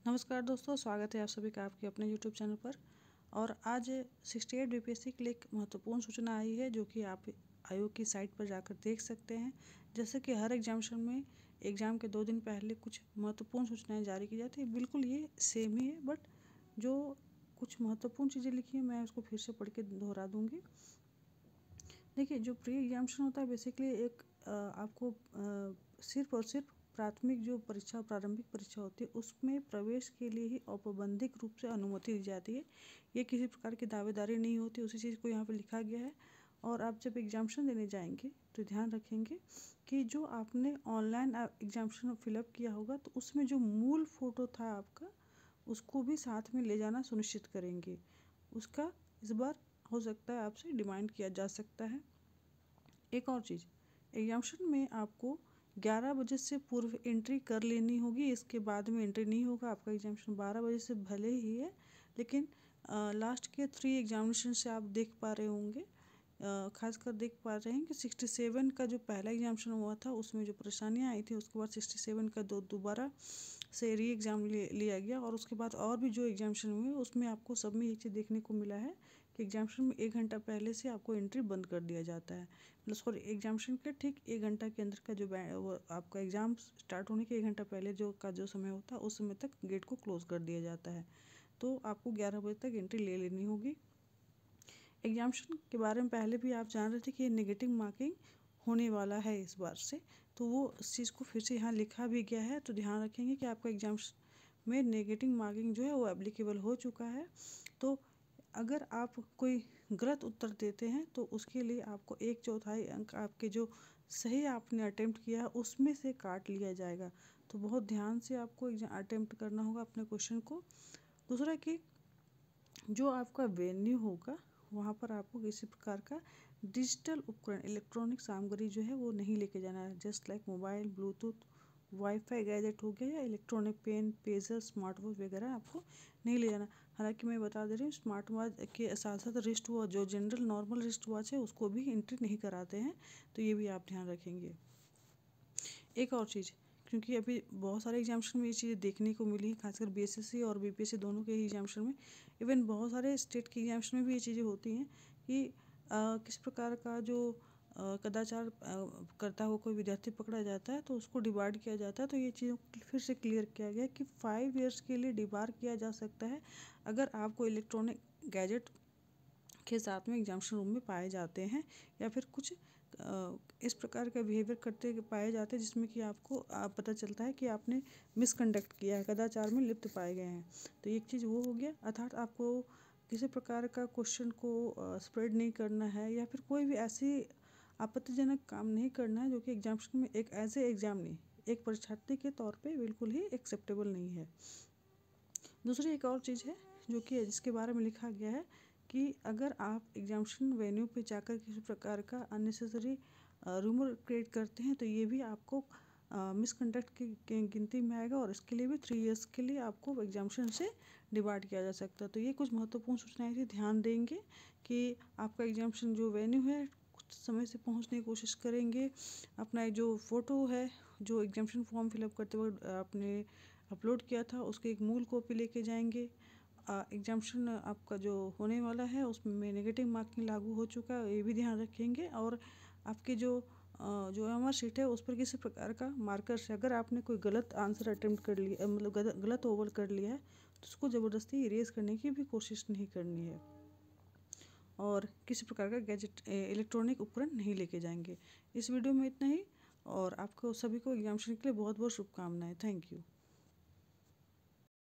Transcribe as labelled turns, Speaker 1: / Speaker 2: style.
Speaker 1: नमस्कार दोस्तों, स्वागत है आप सभी का आपके अपने YouTube चैनल पर। और आज 68 बीपीएससी के लिए एक महत्वपूर्ण सूचना आई है जो कि आप आयोग की साइट पर जाकर देख सकते हैं। जैसे कि हर एग्जामिनेशन में एग्ज़ाम के 2 दिन पहले कुछ महत्वपूर्ण सूचनाएं जारी की जाती है, बिल्कुल ये सेम ही है, बट जो कुछ महत्वपूर्ण चीज़ें लिखी हैं मैं उसको फिर से पढ़ के दोहरा दूँगी। देखिए, जो प्री एग्जामिनेशन होता है बेसिकली एक आपको सिर्फ और सिर्फ प्राथमिक जो परीक्षा प्रारंभिक परीक्षा होती है उसमें प्रवेश के लिए ही औपबंधिक रूप से अनुमति दी जाती है। ये किसी प्रकार की दावेदारी नहीं होती, उसी चीज़ को यहाँ पे लिखा गया है। और आप जब एग्जामिनेशन देने जाएंगे तो ध्यान रखेंगे कि जो आपने ऑनलाइन एग्जामिनेशन फिलअप किया होगा तो उसमें जो मूल फ़ोटो था आपका उसको भी साथ में ले जाना सुनिश्चित करेंगे। उसका इस बार हो सकता है आपसे डिमांड किया जा सकता है। एक और चीज़, एग्जामिनेशन में आपको 11 बजे से पूर्व एंट्री कर लेनी होगी, इसके बाद में एंट्री नहीं होगा। आपका एग्जामिनेशन 12 बजे से भले ही है, लेकिन लास्ट के 3 एग्जामिनेशन से आप देख पा रहे होंगे, खासकर देख पा रहे हैं कि 67 का जो पहला एग्जामिनेशन हुआ था उसमें जो परेशानियां आई थी उसके बाद 67 का दोबारा से री एग्ज़ाम लिया गया। और उसके बाद और भी जो एग्जामिनेशन हुए उसमें आपको सब में ये चीज़ देखने को मिला है कि एग्जामिनेशन में 1 घंटा पहले से आपको एंट्री बंद कर दिया जाता है। प्लस और एग्जामिनेशन के ठीक 1 घंटा के अंदर का जो वो आपका एग्ज़ाम स्टार्ट होने के 1 घंटा पहले जो समय होता है उस समय तक गेट को क्लोज़ कर दिया जाता है। तो आपको 11 बजे तक एंट्री ले लेनी होगी। एग्जामिनेशन के बारे में पहले भी आप जान रहे थे कि नेगेटिव मार्किंग होने वाला है इस बार से, तो वो इस चीज़ को फिर से यहाँ लिखा भी गया है। तो ध्यान रखेंगे कि आपका एग्जाम में नेगेटिव मार्किंग जो है वो एप्लीकेबल हो चुका है। तो अगर आप कोई गलत उत्तर देते हैं तो उसके लिए आपको 1/4 अंक आपके जो सही आपने अटेम्प्ट किया उसमें से काट लिया जाएगा। तो बहुत ध्यान से आपको अटेम्प्ट करना होगा अपने क्वेश्चन को। दूसरा कि जो आपका वेन्यू होगा वहाँ पर आपको किसी प्रकार का डिजिटल उपकरण इलेक्ट्रॉनिक सामग्री जो है वो नहीं लेके जाना है। Just like mobile, Bluetooth, wifi gadget हो गया या electronic pen, pager, smart watch वगैरह आपको नहीं ले जाना। हालांकि मैं बता दे रही हूँ, स्मार्ट वॉच के साथ साथ रिस्ट वॉच जो जनरल नॉर्मल रिस्ट वॉच है उसको भी एंट्री नहीं कराते हैं, तो ये भी आप ध्यान रखेंगे। एक और चीज़, क्योंकि अभी बहुत सारे एग्जामिनेशन में ये चीज़ें देखने को मिली, खासकर बीएसएससी और बीपीएससी दोनों के ही एग्जामिनेशन में, इवन बहुत सारे स्टेट के एग्जामिनेशन में भी ये चीज़ें होती हैं कि किस प्रकार का जो कदाचार करता हुआ कोई विद्यार्थी पकड़ा जाता है तो उसको डिबार किया जाता है। तो ये चीज़ों को फिर से क्लियर किया गया कि 5 ईयर्स के लिए डिबार किया जा सकता है अगर आपको इलेक्ट्रॉनिक गैजेट के साथ में एग्जामिनेशन रूम में पाए जाते हैं या फिर कुछ इस प्रकार का बिहेवियर करते पाए जाते हैं जिसमें कि आपको पता चलता है कि आपने मिसकंडक्ट किया है, कदाचार में लिप्त पाए गए हैं। तो एक चीज़ वो हो गया, अर्थात आपको किसी प्रकार का क्वेश्चन को स्प्रेड नहीं करना है या फिर कोई भी ऐसी आपत्तिजनक काम नहीं करना है जो कि एग्जामिनेशन में एक एज ए एग्जाम नहीं, एक परीक्षार्थी के तौर पे बिल्कुल ही एक्सेप्टेबल नहीं है। दूसरी एक और चीज़ है जो कि जिसके बारे में लिखा गया है कि अगर आप एग्जामिनेशन वेन्यू पे जाकर किसी प्रकार का अननेसेसरी रूमर क्रिएट करते हैं तो ये भी आपको मिसकंडक्ट की गिनती में आएगा और इसके लिए भी 3 ईयर्स के लिए आपको एग्जामिनेशन से डिबार्ड किया जा सकता है। तो ये कुछ महत्वपूर्ण सूचनाएं थी, ध्यान देंगे कि आपका एग्जामिनेशन जो वेन्यू है कुछ समय से पहुंचने की कोशिश करेंगे। अपना जो फ़ोटो है जो एग्जामिनेशन फॉर्म फिलअप करते वक्त आपने अपलोड किया था उसकी एक मूल कॉपी लेके जाएंगे। एग्जामिनेशन आपका जो होने वाला है उसमें नेगेटिव मार्किंग लागू हो चुका है, ये भी ध्यान रखेंगे। और आपके जो एमआर शीट है उस पर किसी प्रकार का मार्कर से अगर आपने कोई गलत आंसर अटेम्प्ट कर लिया, मतलब गलत ओवर कर लिया है तो उसको ज़बरदस्ती इरेज करने की भी कोशिश नहीं करनी है। और किसी प्रकार का गैजेट इलेक्ट्रॉनिक उपकरण नहीं लेके जाएंगे। इस वीडियो में इतना ही, और आपको सभी को एग्जामिनेशन के लिए बहुत बहुत शुभकामनाएं। Thank you.